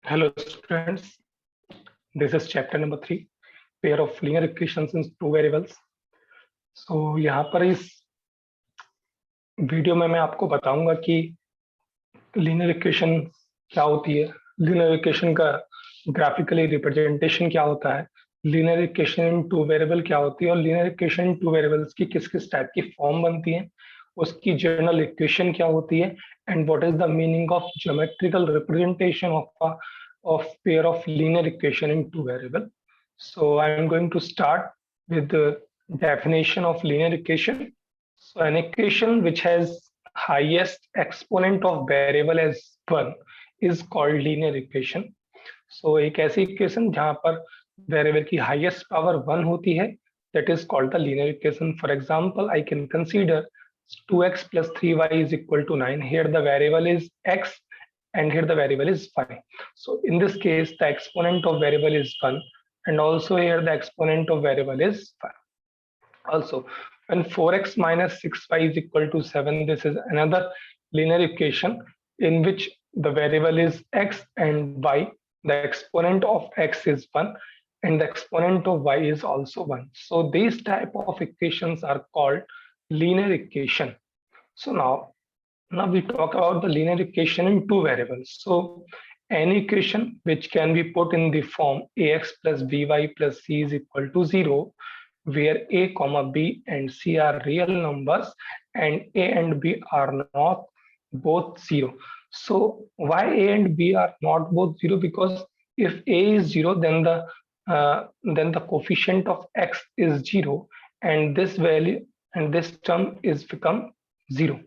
Hello students, this is chapter number 3, pair of linear equations in two variables. So यहाँ पर इस video में मैं आपको बताऊंगा कि linear equation क्या होती है, linear equation का ग्राफिकली रिप्रेजेंटेशन क्या होता है, linear equation in two variable क्या होती है और linear equation in two variables की किस किस टाइप की फॉर्म बनती है, उसकी जनरल इक्वेशन क्या होती है and what is the meaning of geometrical representation of pair of linear equation in two variable. So I am going to start with the definition of linear equation. So an equation which has highest exponent of variable as 1 is called linear equation. So एक ऐसी equation जहाँ पर variable की highest power 1 होती है, that is called the linear equation. For example, I can consider 2x plus 3y is equal to 9. Here the variable is x and here the variable is 5. So in this case, the exponent of variable is 1 and also here the exponent of variable is 5. Also, when 4x minus 6y is equal to 7, this is another linear equation in which the variable is x and y. The exponent of x is 1 and the exponent of y is also 1. So these type of equations are called linear equation. So now we talk about the linear equation in two variables. So any equation which can be put in the form ax plus by plus c is equal to 0, where a comma b and c are real numbers and a and b are not both 0. So why a and b are not both 0? Because if a is 0, then the coefficient of x is 0 and this value and this term is become 0.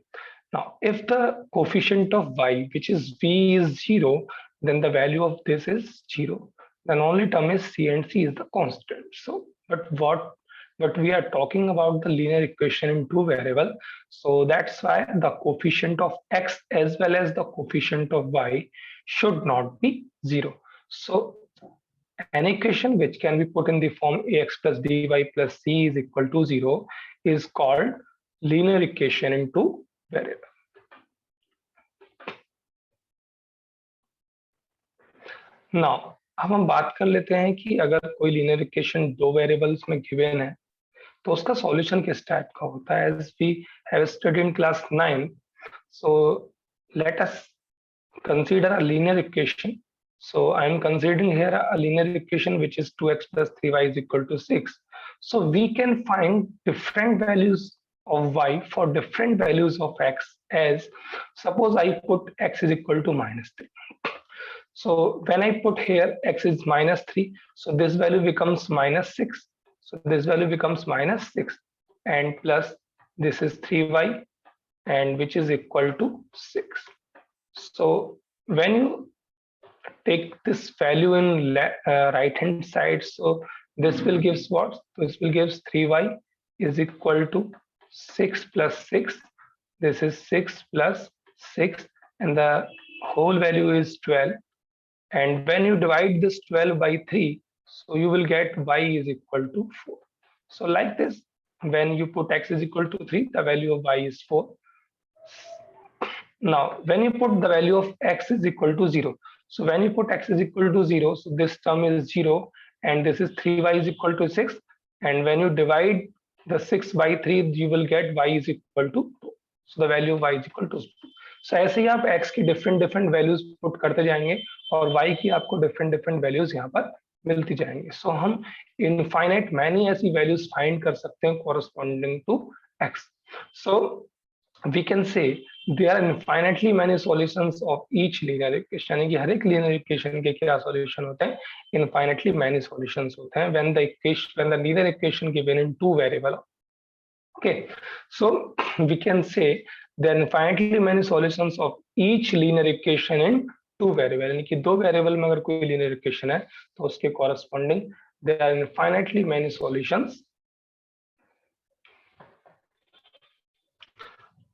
Now, if the coefficient of y, which is v, is 0, then the value of this is 0. Then only term is c and c is the constant. So, but we are talking about the linear equation in two variable. So that's why the coefficient of x as well as the coefficient of y should not be 0. So an equation which can be put in the form ax plus by plus c is equal to 0 is called linear equation in two variable. Now, अब हम बात कर लेते हैं कि अगर कोई linear equation दो वेरिएबल्स में गिवन है तो उसका सॉल्यूशन किस टाइप का होता है. As we have studied in class 9, so let us consider a linear equation. So I am considering here a linear equation which is 2x plus 3y is equal to 6. So we can find different values of y for different values of x, as suppose I put x is equal to minus 3. So when I put here x is minus 3, so this value becomes minus 6. So this value becomes minus 6 and plus this is 3y and which is equal to 6. So when you take this value in right hand side, so this will gives what? This will gives 3y is equal to 6 plus 6. This is 6 plus 6 and the whole value is 12. And when you divide this 12 by 3, so you will get y is equal to 4. So like this, when you put x is equal to 3, the value of y is 4. Now, when you put the value of x is equal to 0, so when you put x is equal to 0, so this term is 0 and this is 3y is equal to 6. And when you divide the 6 by 3, you will get y is equal to 2. So the value of y is equal to 2. So ऐसे ही आप x की different values put करते जाएंगे और y की आपको different values यहाँ पर मिलती जाएंगी. So हम infinite many ऐसी values find कर सकते हैं corresponding to x. So we can say there are infinitely many solutions of each linear equation. यानी कि हर एक linear equation के क्या solution होते हैं? Infinitely many solutions होते हैं when the linear equation given in two variable. Okay, so we can say there are infinitely many solutions of each linear equation in two variable. यानी कि दो variable में अगर कोई linear equation है तो उसके corresponding there are infinitely many solutions.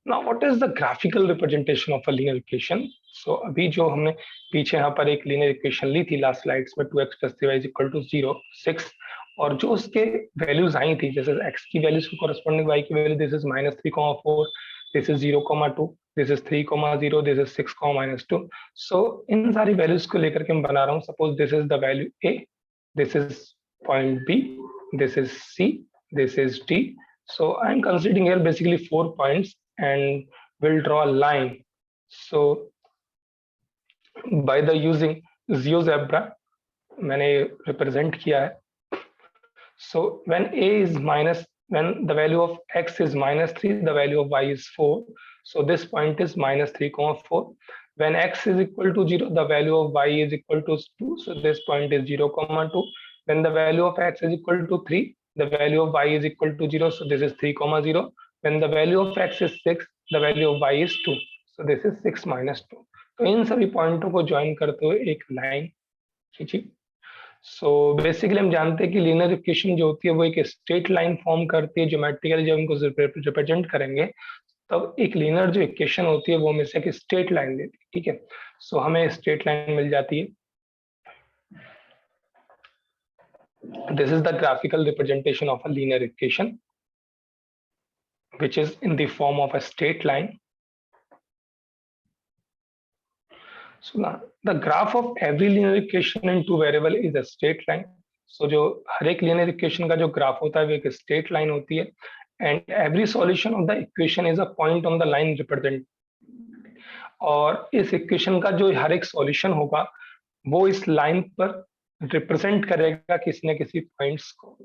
Now, what is the graphical representation of a linear equation? So अभी जो हमने पीछे यहाँ पर एक linear equation ली थी last slides में 2x plus 3y is equal to 0, 6 और जो उसके values आई थी जैसे x की values को corresponding y की value this is -3, 4, this is 0, 2 this is 3,0, this is 6,-2। So इन सारी वैल्यूज को लेकर के मैं बना रहा हूँ. Suppose this is the value A, this is point B, this is C, this is D. So I'm considering here basically 4 points and will draw a line. So by the using GeoGebra मैंने represent किया है. So when a is minus, when the value of x is -3, the value of y is 4. So this point is -3,4. When x is equal to 0, the value of y is equal to 2. So this point is 0,2. When the value of x is equal to 3, the value of y is equal to 0. So this is 3,0. When the value of x is 6, the value of y is 2. So this is 6 - 2. तो इन सभी पॉइंटों को join करते हुए एक line खींची. So basically हम जानते हैं कि लीनियर इक्वेशन जो होती है वो एक स्ट्रेट लाइन फॉर्म करती है. ज्योमेट्रिकली जब हमको रिप्रेजेंट करेंगे तब एक लीनियर जो इक्वेशन होती है वो हमेशा एक स्ट्रेट लाइन देती है. ठीक है, सो हमें स्ट्रेट लाइन मिल जाती है. This is the graphical representation of a linear equation, which is in the form of a straight line. So now the graph of every linear equation in two variable is a straight line. So जो हर एक linear equation का जो graph होता है वो एक straight line होती है. And every solution of the equation is a point on the line represent. और इस equation का जो हर एक solution होगा वो इस line पर रिप्रेजेंट करेगा किसी न किसी पॉइंट्स को,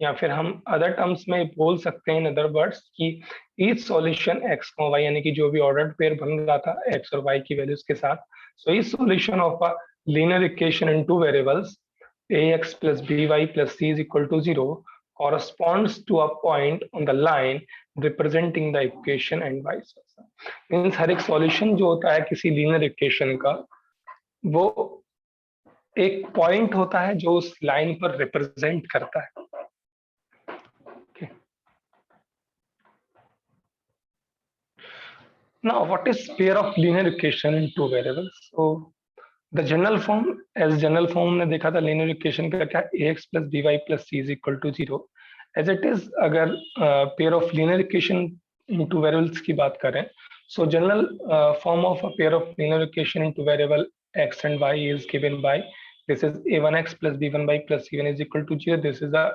या फिर हम अदर टर्म्स में बोल सकते हैं इन अदर वर्ड्स कि ईच सॉल्यूशन x और y, यानी कि जो भी ऑर्डर्ड पेयर बन रहा था x और y की वैल्यूज के साथ. So each solution of a linear equation in two variables ax plus by plus c is equal to 0 corresponds to a point on the line representing the equation and vice versa. Means हर एक solution जो होता है किसी linear equation का वो एक point होता है जो उस लाइन पर रिप्रेजेंट करता है. Okay. Now, what is pair of linear equation in two variables? So, the general form, as general form ने देखा था linear equation का क्या, ax plus by plus c is equal to 0. As it is, अगर pair of linear equation in two variables की बात करें, so general form of a pair of linear equation in two variable x and y is given by this is a1x plus b1y plus c1 is equal to 0. This is a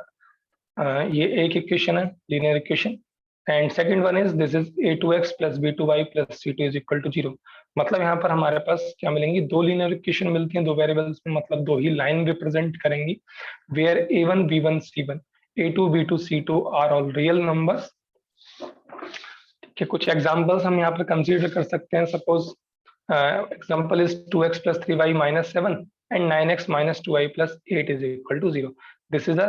ये एक equation है linear equation. And second one is this is a2x plus b2y plus c2 is equal to 0. मतलब यहाँ पर हमारे पास क्या मिलेंगी, दो लीनियर इक्वेशन मिलती हैं दो वेरिएबल्स में, मतलब दो ही लाइन रिप्रेजेंट करेंगी. Where a1 b1 c1 a2 b2 c2 are all real numbers. कुछ एग्जांपल्स हम यहाँ पर कंसीडर कर सकते हैं. Suppose example is 2x plus 3y minus 7 and 9x minus 2y plus 8 is equal to 0. This is a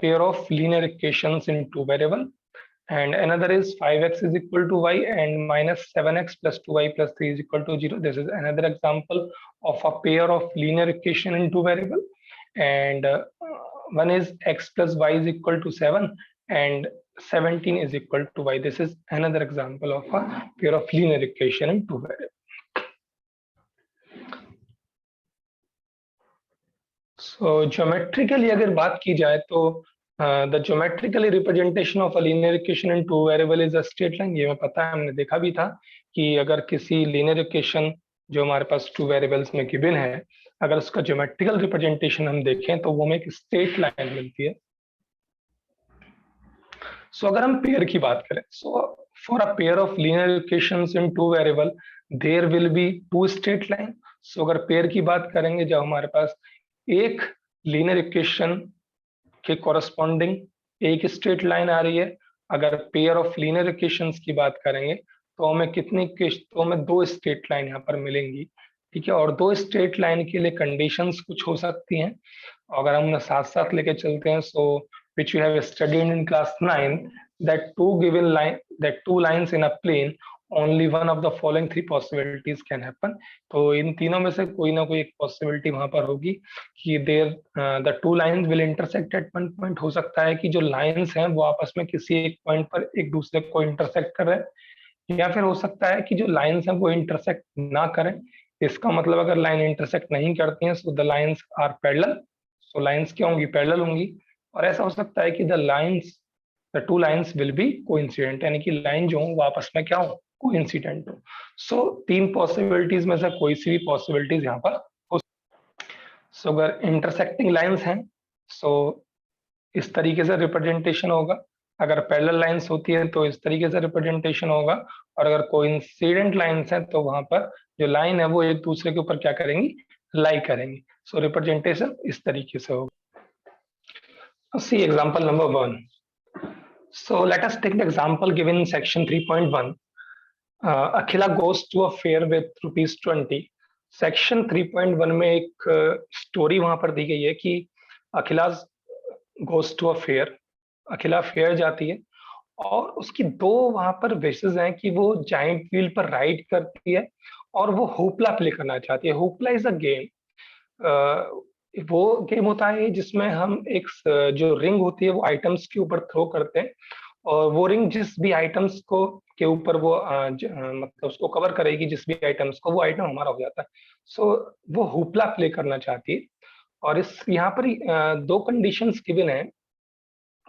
pair of linear equations in two variable. And another is 5x is equal to y and minus 7x plus 2y plus 3 is equal to 0. This is another example of a pair of linear equation in two variable. And one is x plus y is equal to 7 and 17 is equal to y. This is another example of a pair of linear equation in two variable. So geometrically अगर बात की जाए तो the geometrically representation of a linear equation in two variable is a straight line. ये हमें पता है, हमने देखा भी था कि अगर किसी linear equation जो हमारे पास two variables में given है, अगर उसका geometrical representation हम देखें तो वो हमें एक straight line मिलती है. So अगर हम pair की बात करें, so for a pair of linear equations in two variable there will be two straight line. So अगर pair की बात करेंगे, जब हमारे पास एक लीनियर इक्वेशन के कॉरस्पॉन्डिंग एक स्ट्रेट लाइन आ रही है, अगर पेयर ऑफ लीनियर इक्वेशंस की बात करेंगे तो हमें तो हमें दो स्ट्रेट लाइन यहाँ पर मिलेंगी. ठीक है, और दो स्ट्रेट लाइन के लिए कंडीशंस कुछ हो सकती हैं. अगर हम साथ साथ लेके चलते हैं, सो which we have studied in class 9 that two lines in a plane, only one of the following three possibilities can happen. तो इन तीनों में से कोई ना कोई एक पॉसिबिलिटी वहां पर होगी कि the two lines will intersect at one point. हो सकता है कि जो लाइंस हैं वो आपस में किसी एक पॉइंट पर एक दूसरे को इंटरसेक्ट कर रहे हैं, या फिर हो सकता है कि जो लाइंस हैं वो इंटरसेक्ट ना करें. इसका मतलब अगर लाइन इंटरसेक्ट नहीं करती हैं so the lines are parallel. So lines क्या होंगी, पैरेलल होंगी. और ऐसा हो सकता है कि the two lines will be coincident, यानी कि लाइन जो हो वो आपस में क्या हो, कोइंसिडेंट हो। सो 3 पॉसिबिलिटीज में से कोई सी भी पॉसिबिलिटीज यहाँ पर हो। सो अगर इंटरसेक्टिंग लाइंस हैं सो इस तरीके से रिप्रेजेंटेशन होगा, अगर पैरेलल लाइंस होती है तो इस तरीके से रिप्रेजेंटेशन होगा, और अगर कोइंसिडेंट लाइंस हैं तो वहां पर जो लाइन है वो एक दूसरे के ऊपर क्या करेंगी, लाई करेंगी। सो रिप्रेजेंटेशन इस तरीके से होगा। सी example number 1। So let us take the example given in section 3.1. Akhila goes to a fair with ₹20. Section 3.1 में एक स्टोरी वहां पर दी गई है कि Akhila goes to a fair, Akhila fair जाती है और उसकी दो वहां पर विशेष हैं कि वो जाइंट व्हील पर राइड करती है और वो होपला प्ले करना चाहती है। होपला इज अ गेम, वो गेम होता है जिसमें हम एक जो रिंग होती है वो आइटम्स के ऊपर थ्रो करते हैं, और वो रिंग जिस भी आइटम्स को के ऊपर वो मतलब उसको कवर करेगी, जिस भी आइटम्स को, वो आइटम हमारा हो जाता है। सो वो हुपला प्ले करना चाहती है, और इस यहाँ पर दो कंडीशंस गिवन है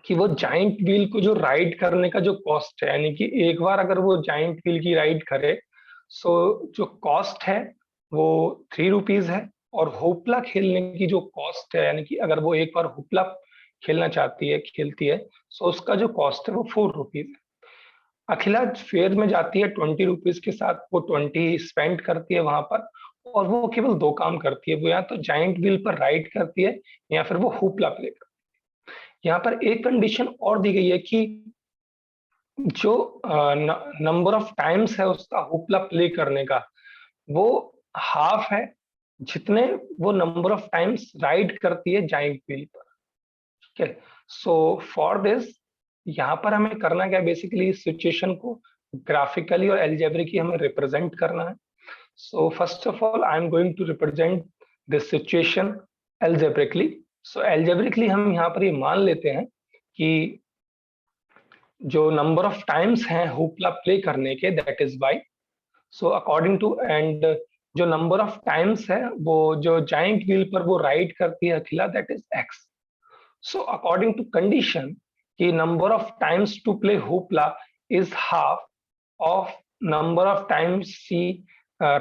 कि वो जाइंट व्हील को जो राइड करने का जो कॉस्ट है, यानी कि एक बार अगर वो जाइंट व्हील की राइड करे सो जो कॉस्ट है वो ₹3 है, और होपला खेलने की जो कॉस्ट है, यानी कि अगर वो एक बार होपला खेलना चाहती है, खेलती है, सो उसका जो कॉस्ट है वो ₹4 है। अखिला फेयर में जाती है ₹20 के साथ, वो 20 स्पेंड करती है वहां पर, और वो केवल दो काम करती है, वो या तो जाइंट व्हील पर राइड करती है या फिर वो हुपला प्ले करती है। यहाँ पर एक कंडीशन और दी गई है कि जो नंबर ऑफ टाइम्स है उसका हुपला प्ले करने का, वो हाफ है जितने वो नंबर ऑफ टाइम्स राइड करती है जाइंट व्हील पर। ठीक है, सो फॉर दिस यहाँ पर हमें करना क्या है, बेसिकली इस सिचुएशन को ग्राफिकली और एल्जेब्रिकली हमें रिप्रेजेंट करना है। So first of all I am going to represent this situation algebraically. So algebraically हम यहाँ पर ये मान लेते हैं कि जो नंबर ऑफ टाइम्स हैं हुपला प्ले करने के, that is Y. So according to and जो नंबर ऑफ टाइम्स है वो जो जाइंट व्हील पर वो राइड करती है Akhila, that is x. So according to condition, the number of times to play hoopla is half of number of times she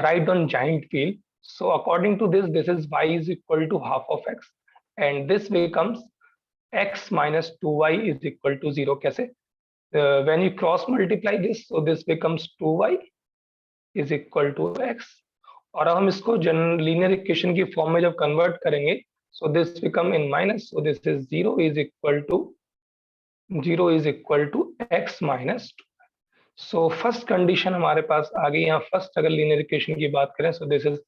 ride on giant wheel. So according to this, this is y is equal to half of x, and this becomes x minus 2y is equal to 0. कैसे? When you cross multiply this, so this becomes 2y is equal to x. और अब हम इसको linear equation की form में जब convert करेंगे, so this become in minus, so this is 0 is equal to x minus 2. so first condition हमारे पास आ गई। यहाँ फर्स्ट अगर लीनियर इक्वेशन की बात करें, so this is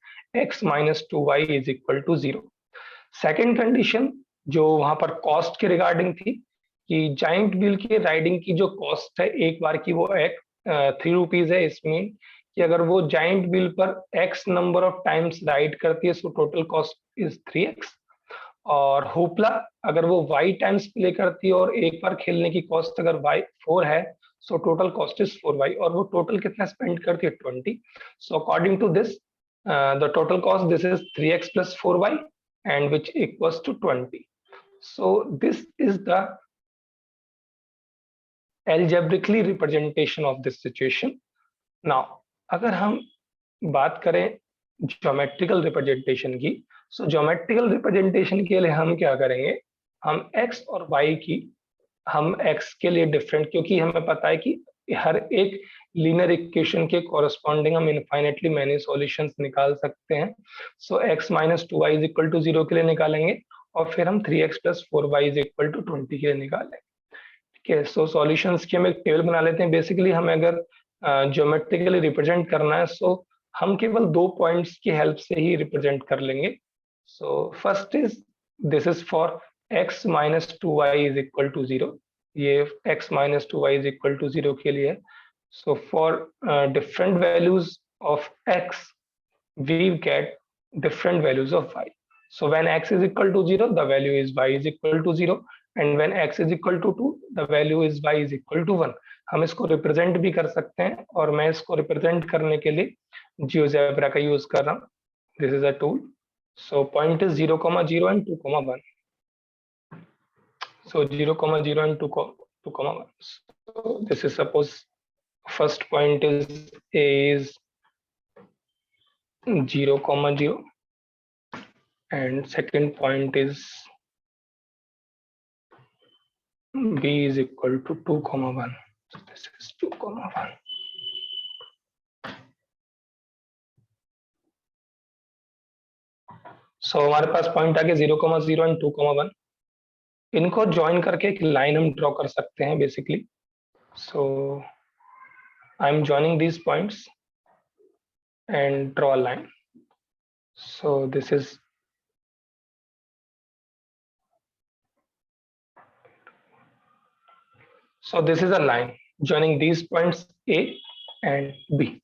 x minus 2y is equal to 0. Second condition जो वहां पर कॉस्ट के रिगार्डिंग थी कि जाइंट व्हील की राइडिंग की जो कॉस्ट है एक बार की वो ₹3 है। इसमें कि अगर वो जाइंट व्हील पर x number of times ride करती है, so total cost is 3x। और होपला अगर वो y टाइम्स प्ले करती है और एक बार खेलने की कॉस्ट अगर y 4 है, so total cost is 4y, और वो टोटल कितना स्पेंड करती है 20। So according to this the total cost this is 3x plus 4y and which equals to 20. So this is the algebraically representation of this situation. Now अगर हम बात करें geometrical representation की, सो ज्योमेट्रिकल रिप्रेजेंटेशन के लिए हम क्या करेंगे, हम x और y की, हम x के लिए डिफरेंट, क्योंकि हमें पता है कि हर एक लीनियर इक्वेशन के कॉरेस्पॉन्डिंग हम इनफाइनेटली मैनी सॉल्यूशंस निकाल सकते हैं। सो x minus 2y is equal to 0 के लिए निकालेंगे, और फिर हम 3x plus 4y is equal to 20 के लिए निकालेंगे। ठीक है, सो सॉल्यूशंस की हम एक टेबल बना लेते हैं। बेसिकली हमें अगर ज्योमेट्रिकली रिप्रेजेंट करना है, सो हम केवल दो पॉइंट्स की हेल्प से ही रिप्रेजेंट कर लेंगे। So first is this is for x minus 2y is equal to 0. ये x minus 2y is equal to 0 के लिए। So for different values of x, we get different values of y. So when x is equal to 0, the value is y is equal to 0, and when x is equal to 2, the value is y is equal to 1. हम इसको represent भी कर सकते हैं, और मैं इसको represent करने के लिए जियोजेब्रा का यूज कर रहा हूँ। This is a tool. So point is 0, 0 and 2, 1. So 0, 0 and 2, 1. So this is suppose first point is A is 0, 0, and second point is B is equal to 2, 1. So this is 2, 1. So हमारे पास point आ गया 0, 0 and 2, 1. इनको join करके एक line हम draw कर सकते हैं basically. So I am joining these points and draw a line. So this is a line joining these points A and B.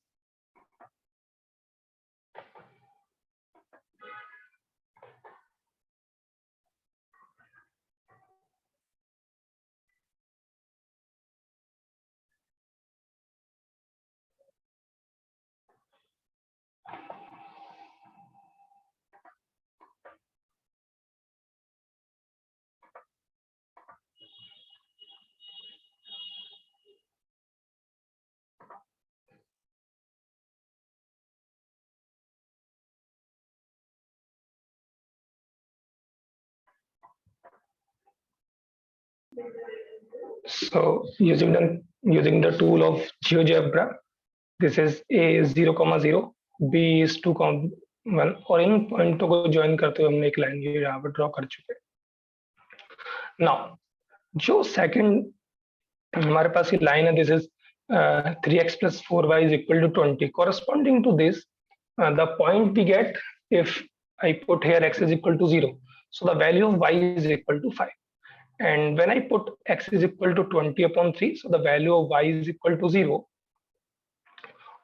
So using the tool of GeoGebra, this is A is 0, 0, B is 2, 1, और इन पॉइंटों को join करते हुए हमने एक line यहाँ पर draw कर चुके हैं. नाउ जो सेकंड हमारे पास ये लाइन है, this is 3x plus 4y is equal to 20. Corresponding to this, the point we get if I put here x is equal to 0, so the value of y is equal to 5. And when I put x is equal to 20 upon 3, so the value of y is equal to 0.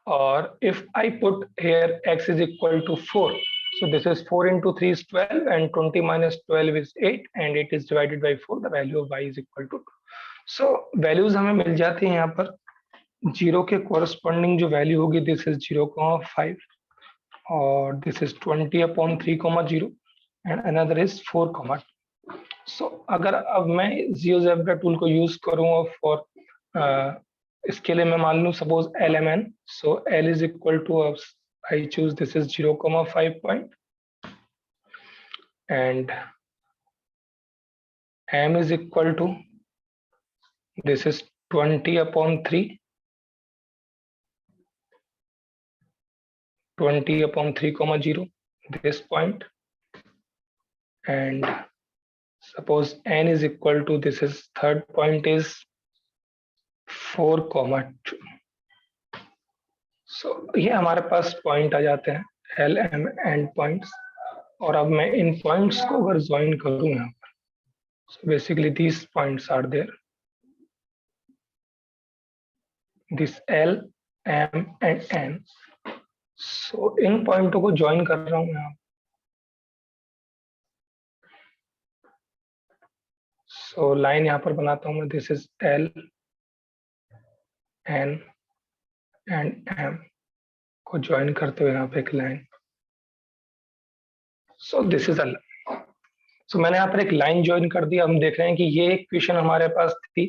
Or if I put here x is equal to 4, so this is 4 into 3 is 12 and 20 minus 12 is 8 and it is divided by 4, the value of y is equal to 2. So values हमें मिल जाती हैं यहाँ पर. 0 के corresponding जो value होगी, this is 0,5 और this is 20 upon 3, 0 and another is 4, 2. So अगर अब मैं GeoGebra tool को use करूँ और इसके लिए मैं मान लूँ suppose LMN, so L is equal to I choose this is 0,5 point and M is equal to this is 20 upon 3, 20 upon 3, 0, this point, and suppose N is equal to this is third point is 4, 2. So ये हमारे पास point आ जाते हैं L, M and points. और अब मैं इन points को अगर join करूं यहाँ पर, so basically these points are there, this L, M and N. so इन पॉइंटों को ज्वाइन कर रहा हूं यहाँ. so लाइन यहाँ पर बनाता हूं मैं, this is L, N and M को ज्वाइन करते हुए यहाँ पे एक line. So this is so मैंने यहाँ पर एक लाइन ज्वाइन कर दिया. हम देख रहे हैं कि ये इक्वेशन हमारे पास थी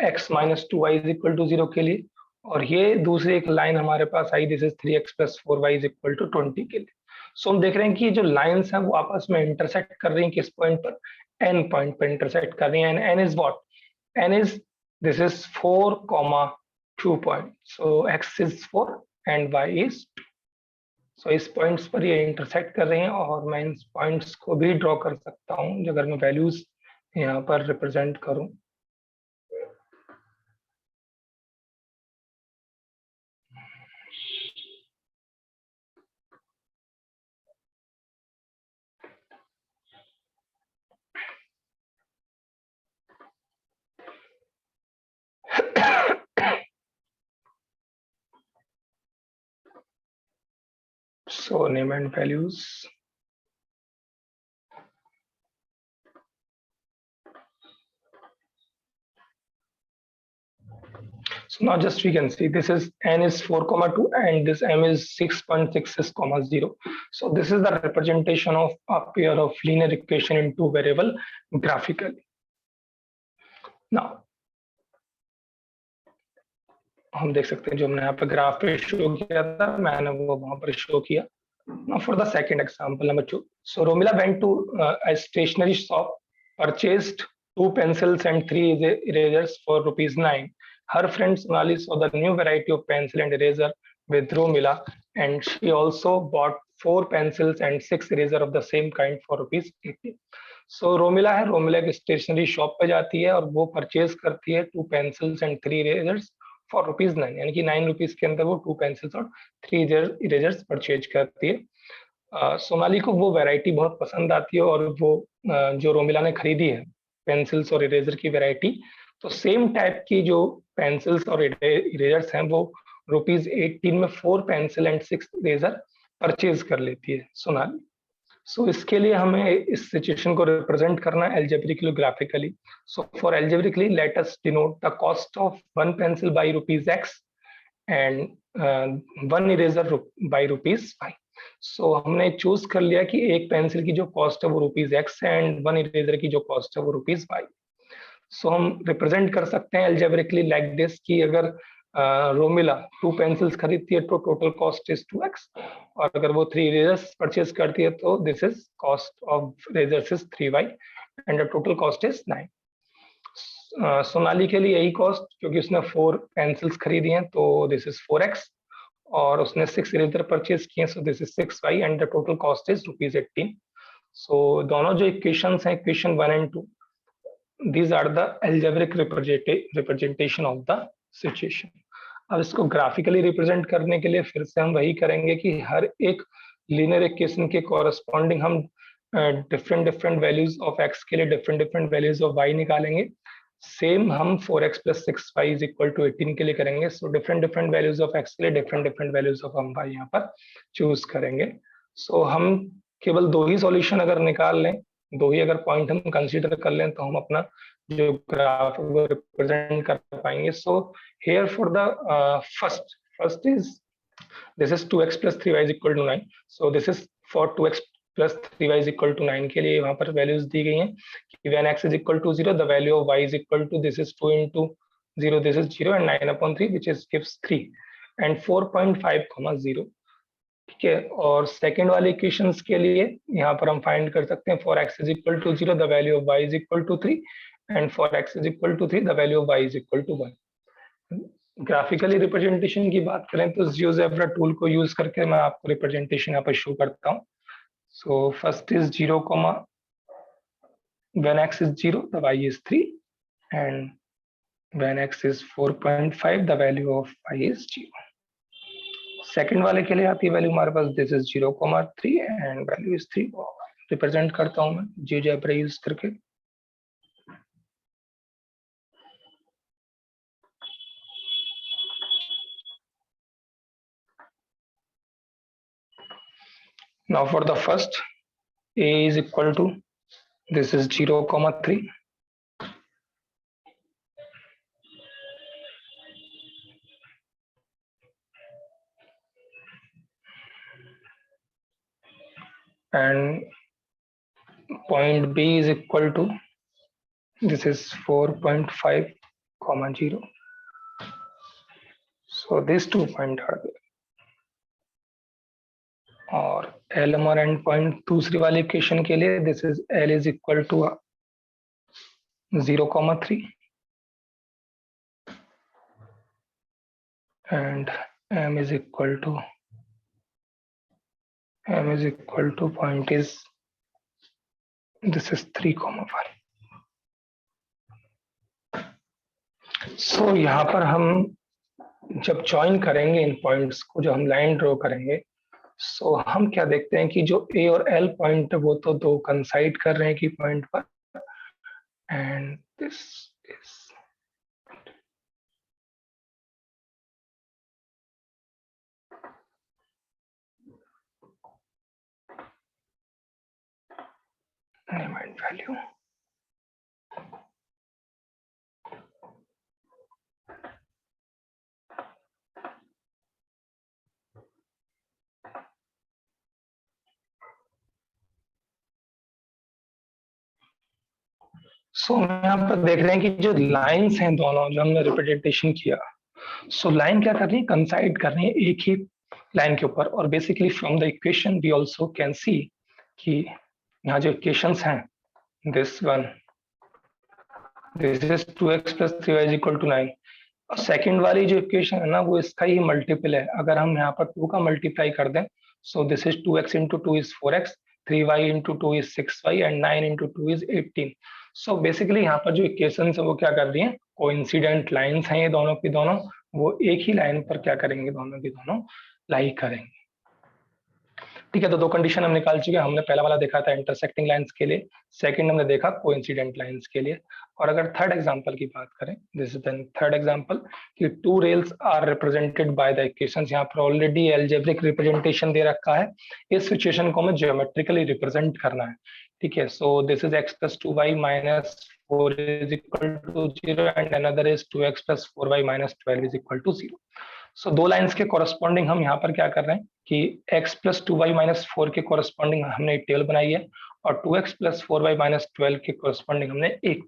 x minus 2y is equal to 0 के लिए, और ये दूसरी एक लाइन हमारे पास आई, this is 3x plus 4y is equal to 20 के लिए. सो हम देख रहे हैं कि ये जो लाइंस हैं वो आपस में इंटरसेक्ट कर रही हैं किस पॉइंट पर, n पॉइंट पर इंटरसेक्ट कर रही हैं. And n is what, n is this is 4, 2 point. So x is 4 and y is 2. सो इस पॉइंट्स पर ये इंटरसेक्ट कर रहे हैं और मैं इन पॉइंट्स को भी ड्रॉ कर सकता हूं अगर मैं वैल्यूज यहाँ पर रिप्रेजेंट करूं. So name and values. So now just we can see this is n is 4, 2 and this m is 6.66, 0. So this is the representation of a pair of linear equation in two variable graphically. Now हम देख सकते हैं जो हमने यहाँ पे graph पे show किया था, मैंने वो वहां पर शो किया. Now for the second example, number 2. So Romila went to a stationery shop, purchased 2 pencils and 3 erasers for ₹9. Her friend Sonali saw the new variety of pencil and eraser with Romila, and she also bought 4 pencils and 6 erasers of the same kind for ₹18. So Romila है, रोमिला एक stationery shop पे जाती है और वो purchase करती है 2 pencils and 3 erasers for ₹9, यानी कि ₹9 के अंदर वो 2 pencils और 3 erasers परचेज करती है. सोनाली को वो वैरायटी बहुत पसंद आती है और वो जो रोमिला ने खरीदी है पेंसिल्स और इरेजर की वैरायटी, तो सेम टाइप की जो पेंसिल्स और इरेजर्स हैं वो ₹18 में 4 पेंसिल एंड 6 इरेजर परचेज कर लेती है सोनाली. सो इसके लिए हमें इस सिचुएशन को रिप्रेजेंट करना है algebraically graphically. So for algebraically let us denote the cost of 1 pencil by ₹X and 1 eraser by ₹Y. सो हमने चूज कर लिया कि एक पेंसिल की जो कॉस्ट है वो ₹X है एंड 1 इरेजर की जो कॉस्ट है वो ₹Y. सो हम रिप्रेजेंट कर सकते हैं algebraically लाइक दिस कि अगर रोमिला 2 पेंसिल्स खरीदती है तो टोटल कॉस्ट इज 2x, और अगर वो 3 इरेजर्स परचेज करती है तो this is cost of erasers is 3y and the total cost is 9. Sonali के लिए यही कॉस्ट, क्योंकि उसने 4 पेंसिल्स खरीदी हैं तो दिस इज 4x, और उसने 6 इरेजर परचेज किए so this is 6y and the total cost is ₹18. सो दोनों जो इक्वेशंस हैं, equation 1 and 2, these are the algebraic representation of the situation. अब इसको ग्राफिकली रिप्रेजेंट करने के लिए फिर से हम वही करेंगे कि हर एक लीनियर इक्वेशन के कॉरस्पॉन्डिंग हम डिफरेंट वैल्यूज ऑफ x के लिए डिफरेंट वैल्यूज ऑफ y निकालेंगे. सेम हम 4x + 6y = 18 के लिए करेंगे. So different values of x के लिए डिफरेंट वैल्यूज ऑफ हम y यहाँ पर चूज करेंगे. सो हम केवल 2 ही सॉल्यूशन अगर निकाल लें, 2 ही अगर पॉइंट हम कंसीडर कर लें तो हम अपना जो ग्राफ वो रिप्रेजेंट कर पाएंगे. सो here for the first is this is 2x + 3y = 9. so this is for 2x + 3y = 9 के लिए वहां पर वैल्यूज दी गई हैं कि when x = 0 the value of y = this is 2 × 0, this is 0 and 9/3 which is gives 3 and 4.5, 0. ठीक है. और सेकेंड वाले इक्वेशंस के लिए यहाँ पर हम फाइंड कर सकते हैं for x = 0 the value of y = 3 and for x = 3 the value of y = 1. Graphically representation की बात करें तो जियोजेब्रा टूल को यूज करके मैं आपको रिप्रेजेंटेशन यहाँ पर शो करता हूँ. So first is 0, when x is 0 the y is 3 and when x is 4.5 the value of y is 0. Second वाले के लिए आती है वैल्यू हमारे पास this is 0,3 and value is 3. Represent करता हूँ मैं जियोजेब्रा यूज करके. Now for the first, a is equal to this is 0,3 and point B is equal to this is 4.5, 0. So these 2 points are there. और LMR and point दूसरी वाली equation के लिए this is L is equal to 0,3 and M is equal to point is this is 3,5. सो यहाँ पर हम जब join करेंगे इन पॉइंट्स को, जो हम लाइन ड्रॉ करेंगे, सो हम क्या देखते हैं कि जो A और L पॉइंट वो तो 2 कंसाइड कर रहे हैं कि पॉइंट पर, एंड दिस इज वैल्यू. सो यहाँ पर देख रहे हैं कि जो लाइंस हैं दोनों जो हमने रिप्रेजेंटेशन किया, सो लाइन क्या कर रही है, कंसाइड कर रही है एक ही लाइन के ऊपर। और basically from the equation we also can see कि यहाँ जो इक्वेशंस हैं, this one, this is 2x plus 3y is equal to 9। और सेकंड वाली जो इक्वेशन है ना, वो इसका ही मल्टीपल है। अगर हम यहाँ पर 2 का मल्टीप्लाई कर दें, so this is 2x into 2 is 4x, 3y into 2 is 6y and 9 into 2 is 18। So basically यहाँ पर जो इक्वेशन है वो क्या कर रही है, कोइंसिडेंट लाइंस हैं ये दोनों की दोनों, वो एक ही लाइन पर क्या करेंगे, दोनों की दोनों लाई करेंगे। ठीक है, तो दो कंडीशन हम निकाल चुके हैं। हमने पहला वाला देखा था इंटरसेक्टिंग लाइंस के लिए, सेकंड हमने देखा कोइंसिडेंट लाइंस के लिए। और अगर थर्ड एग्जांपल की बात करें, this is the third example कि two rails are represented by the equations. यहाँ पर ऑलरेडी एल्जेब्रिक रिप्रेजेंटेशन दे रखा है, इस सिचुएशन को हमें ज्योमेट्रिकली रिप्रेजेंट करना है। ठीक है, so this is x plus 2y minus 4 is equal to 0 and another is 2x plus 4y minus 12 is equal to 0। सो दो लाइंस के कॉरस्पॉन्डिंग हम यहाँ पर क्या कर रहे हैं कि x plus 2y minus 4 के कॉरस्पॉन्डिंग हमने एक टेबल बनाई है, और 2x plus 4y minus 12 के कॉरस्पॉन्डिंग हमने एक।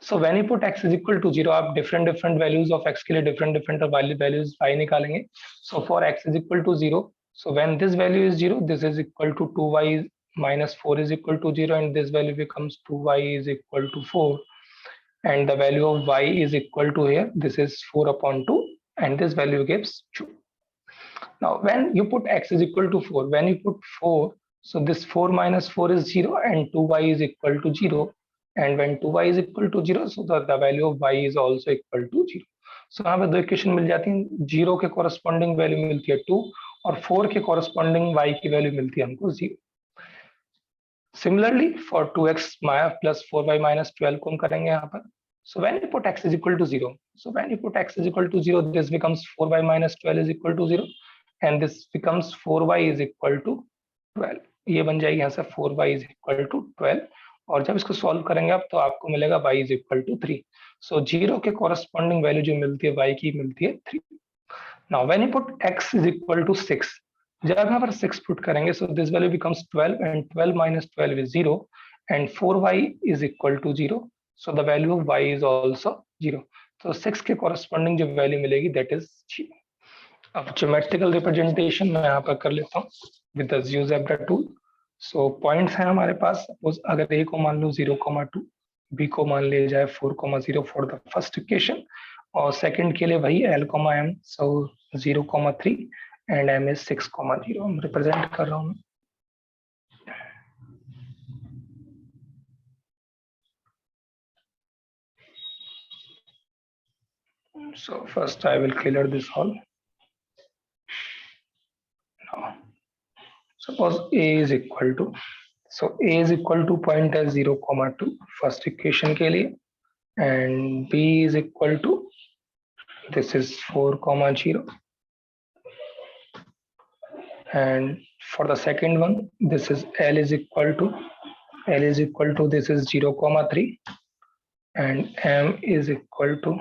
So when you put x is equal to 0, आप different different values of x के लिए डिफरेंट डिफरेंट वैल्यूज y निकालेंगे। So for x is equal to 0, so when this value is 0, this is equal to 2y minus 4 is equal to 0, and this value becomes 2y is equal to 4, and the value of y is equal to, here this is 4 upon 2, and this value gives 2. Now when you put x is equal to 4, when you put 4, so this 4 minus 4 is 0 and 2y is equal to 0, and when 2y is equal to 0, so the value of y is also equal to 0. So यहाँ पे दो equation मिल जाती हैं, 0 के corresponding value मिलती है 2, और 4 के कॉरस्पॉन्डिंग y की वैल्यू मिलती है हमको 0। Similarly for 2x plus 4y minus 12 को हम करेंगे यहाँ पर। So when you put x is equal to 0, so when you put x is equal to 0, this becomes 4y minus 12 is equal to 0, and this becomes 4y is equal to 12। ये बन जाएगी यहाँ से 4y is equal to 12, और जब इसको solve करेंगे आप, तो आपको मिलेगा y is equal to 3। So 0 के कॉरस्पॉन्डिंग वैल्यू जो मिलती है y की मिलती है 3। Now when you put x is equal to 6, जब यहाँ पर 6 पुट करेंगे, so this value becomes 12 and 12 minus 12 is 0 and 4y is equal to 0, so the value of y is also 0। तो 6 के कॉरस्पॉन्डिंग जो वैल्यू मिलेगी दैट इज 0। अब geometrical representation मैं यहाँ पर कर लेता हूँ with the GeoGebra tool. So points हैं हमारे पास, सपोज अगर a को मान लो 0,2, b को मान लिया जाए 4,0 फॉर द फर्स्ट इक्वेशन, और सेकंड के लिए वही l, m, so 0,3 and m is 6,0 represent कर रहा हूँ। So first I will clear this all. Now, suppose a is equal to, so a is equal to point as 0,2 first equation के लिए, and b is equal to, this is 4,0, and for the second one, this is l is equal to, this is 0,3, and m is equal to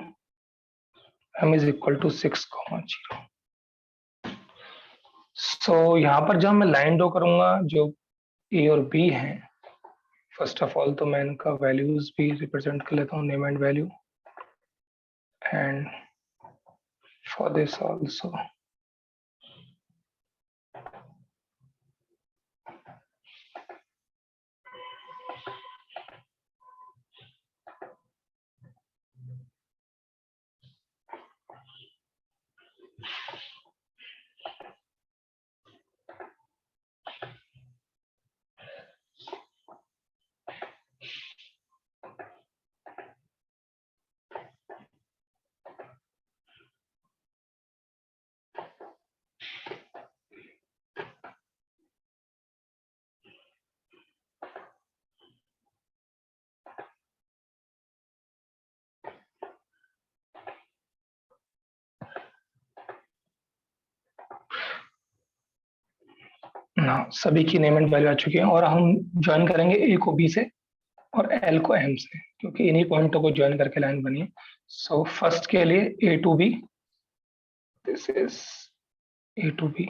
6,0। सो यहाँ पर जब मैं line draw करूंगा, जो ए और B हैं, फर्स्ट ऑफ ऑल तो मैं इनका वैल्यूज भी रिप्रेजेंट कर लेता हूँ, name and value, and for this also ना सभी की नेम एंड वैल्यू आ चुकी है, और हम ज्वाइन करेंगे ए को बी से और एल को एम से, क्योंकि इन्हीं पॉइंटों को ज्वाइन करके लाइन बनी है। सो फर्स्ट के लिए A to B, this is A to B,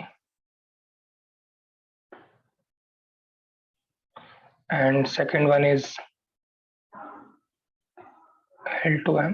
and second one is L to M,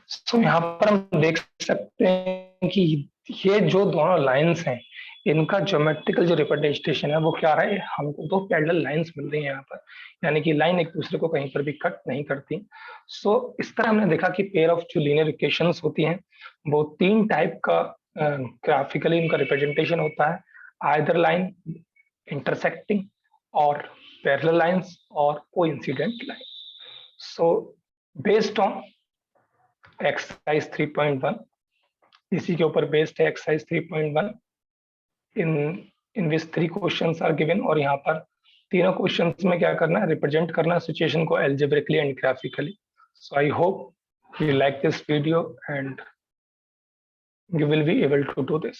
so यहाँ पर हम देख सकते हैं कि ये जो दोनों लाइंस हैं, इनका ज्योमेट्रिकल जो रिप्रेजेंटेशन है वो क्या रहा है, हमको दो पैरेलल लाइंस मिल रही हैं यहाँ पर, यानी कि लाइन एक दूसरे को कहीं पर भी कट नहीं करती। सो इस तरह हमने देखा कि पेयर ऑफ जो लीनियर इक्वेशंस होती हैं वो तीन टाइप का ग्राफिकली इनका रिप्रेजेंटेशन होता है, आइदर लाइन, इंटरसेक्टिंग, और पैरेलल लाइंस, और coincident line. So based on exercise 3.1, इसी के ऊपर बेस्ड है exercise 3.1, in in which 3 questions are given, और यहाँ पर तीनों क्वेश्चंस में क्या करना है, रिप्रेजेंट करना है सिचुएशन को algebraically and graphically. So I hope you like this video and you will be able to do this.